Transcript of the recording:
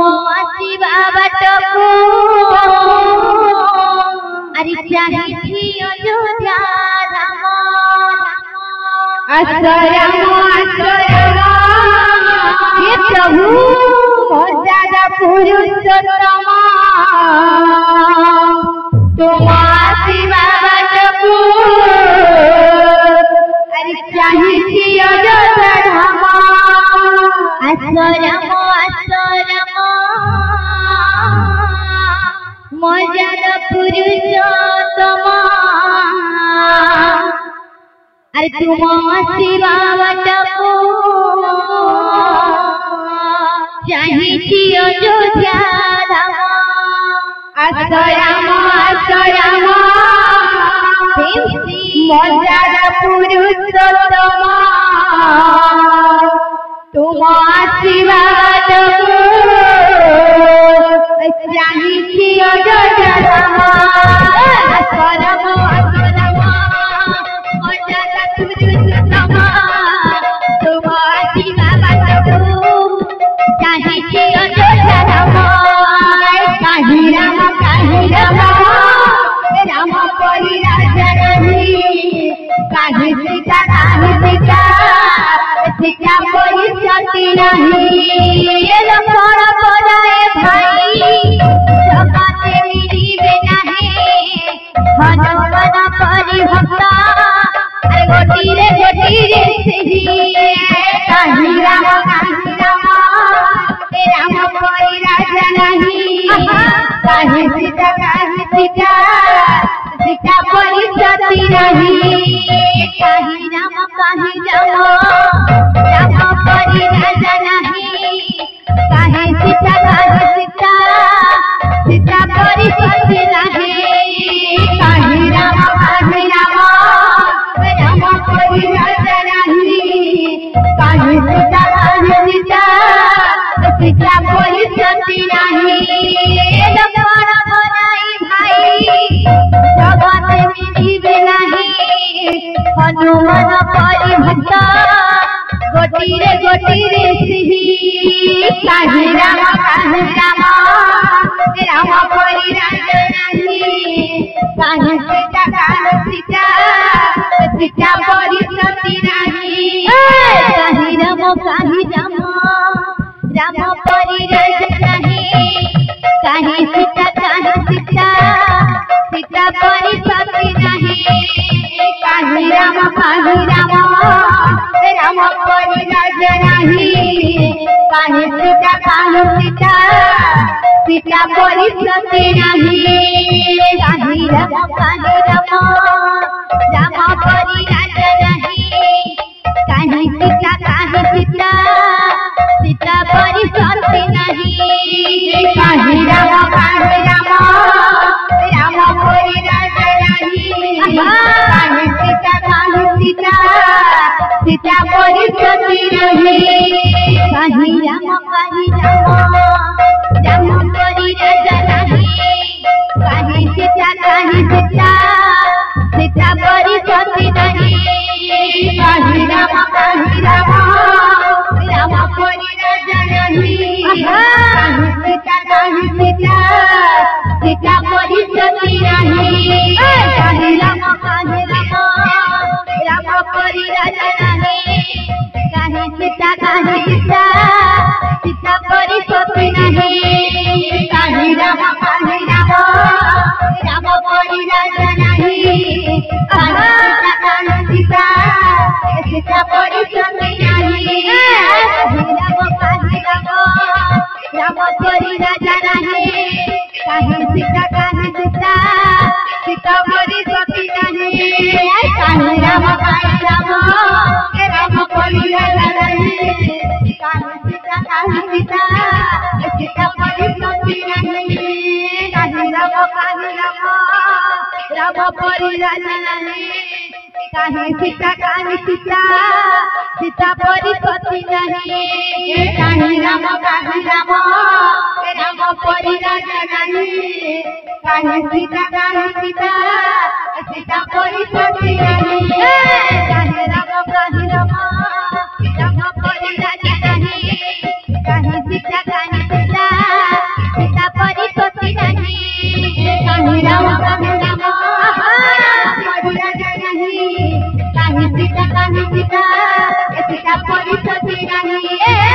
ଆସିବା ବାଟକୁ ଆରେ ଚାହିଁଛି ଅଯୋଧ୍ୟା ଧାମ ଆଶ୍ରୟମ ହେ ପ୍ରଭୁ ମର୍ଯ୍ୟାଦା ପୁରୁଷୋତ୍ତମ ତୁମ ଆସିବା ବାଟକୁ ଆରେ ଚାହିଁଛି ଅଯୋଧ୍ୟା ଧାମ ଆଶ୍ରୟମ ମର୍ଯ୍ୟାଦା ପୁରୁଷୋତ୍ତମ ଆରେ ତୁମ ଆସିବା ବାଟକୁ ଚାହିଁଛି ଅଯୋଧ୍ୟା ଧାମ ଆଶ୍ରୟମ ମର୍ଯ୍ୟାଦା ପୁରୁଷୋତ୍ତମ ତୁମ ଆସିବା ବାଟକୁ ଚାହିଁଛି ଅଯୋଧ୍ୟା ଧାମ ଆଶ୍ରୟମ ମର୍ଯ୍ୟାଦା ପୁରୁଷୋତ୍ତମ ତୁମ ଆସିବା ବାଟକୁ ଚାହିଁଛି ଅଯୋଧ୍ୟା ଧାମ କାହିଁ ରାମ ରାମ ପରି ରାଜା ନାହିଁ କାହିଁ ସୀତା ସୀତା ପରି ସତୀ ନାହିଁ ଲକ୍ଷ୍ମଣ ପରାଏ ଭାଇ ଜଗତେ ମିଳିବେ ନାହିଁ ହନୁମାନ ପରି ଭକ୍ତ ଗୋଟିରେ ସେହି କାହିଁ ରାମ ରାମ ପରି ରାଜା ନାହିଁ କାହିଁ ସୀତା ସୀତା ପରି ସତୀ ନାହିଁ କାହିଁ ରାମ ରାମ ପରି ରାଜା ନାହିଁ କାହିଁ ସୀତା ସୀତା ପରି ସତୀ ନାହିଁ କାହିଁ ରାମ ରାମ ପରି ରାଜା ନାହିଁ କାହିଁ ସୀତା ସୀତା ପରି ସତୀ ନାହିଁ ଲକ୍ଷ୍ମଣ ପରାଇ ଭାଇ ଜଗତେ ମିଳିବେ ନାହିଁ ହନୁମାନ ପରି ଭକ୍ତ ଗୋଟିରେ ସେହି କାହିଁ ରାମ ରାମ ପରି ରାଜା ନାହିଁ କାହିଁ ସୀତା ସୀତା ପରି ସତୀ ନାହିଁ କାହିଁ ରାମ ରାମ ପରି ରାଜା ନାହିଁ କାହିଁ ସୀତା ସୀତା ପରି ସତୀ ନାହିଁ କାହିଁ ରାମ ରାମ ପରି ରାଜା ନାହିଁ କାହିଁ ସୀତା ସୀତା ପରି ସତୀ ନାହିଁ କାହିଁ ରାମ ରାମ ପରି ରାଜା ନାହିଁ କାହିଁ ସୀତା ସୀତା ପରି ସତୀ ନାହିଁ କାହିଁ ରାମ ରାମ ପରି ରାଜା ନାହିଁ କାହିଁ ସୀତା ସୀତା ପରି ସତୀ ନାହିଁ କାହିଁ ରାମ ରାମ ପରି ରାଜା ନାହିଁ କାହିଁ ସୀତା ସୀତା ପରି ସତୀ ନାହିଁ କାହିଁ ରାମ ରାମ ପରି ରାଜା ନାହିଁ କାହିଁ ସୀତା ସୀତା ପରି ସତୀ ନାହିଁ କାହିଁ ରାମ ରାମ ପରି ରାଜା ନାହିଁ କାହିଁ ସୀତା ସୀତା ପରି ସତୀ ନାହିଁ କାହିଁ ରାମ ରାମ ପରି ରାଜା ନାହିଁ କାହିଁ ସୀତା ସୀତା ପରି ସତୀ ନାହିଁ ରାମ ପରି ରାଜା ନାହିଁ କାହିଁ ସୀତା ସୀତା ପରି ସତୀ ନାହିଁ କାହିଁ ରାମ ରାମ ପରି ରାଜା ନାହିଁ କାହିଁ ସୀତା ସୀତା ପରି ସତୀ ନାହିଁ କାହିଁ ରାମ ରାମ ପରି ରାଜା ନାହିଁ କାହିଁ ସୀତା ସୀତା ପରି ସତୀ ନାହିଁ କାହିଁ ରାମ ରାମ ପରି ରାଜା ନାହିଁ କାହିଁ ସୀତା ସୀତା ପରି ସତୀ ନାହିଁ କାହିଁ ରାମ ରାମ ପରି ରାଜା ନାହିଁ କାହିଁ ସୀତା काहे सीता ए सीता परिसती रानी ए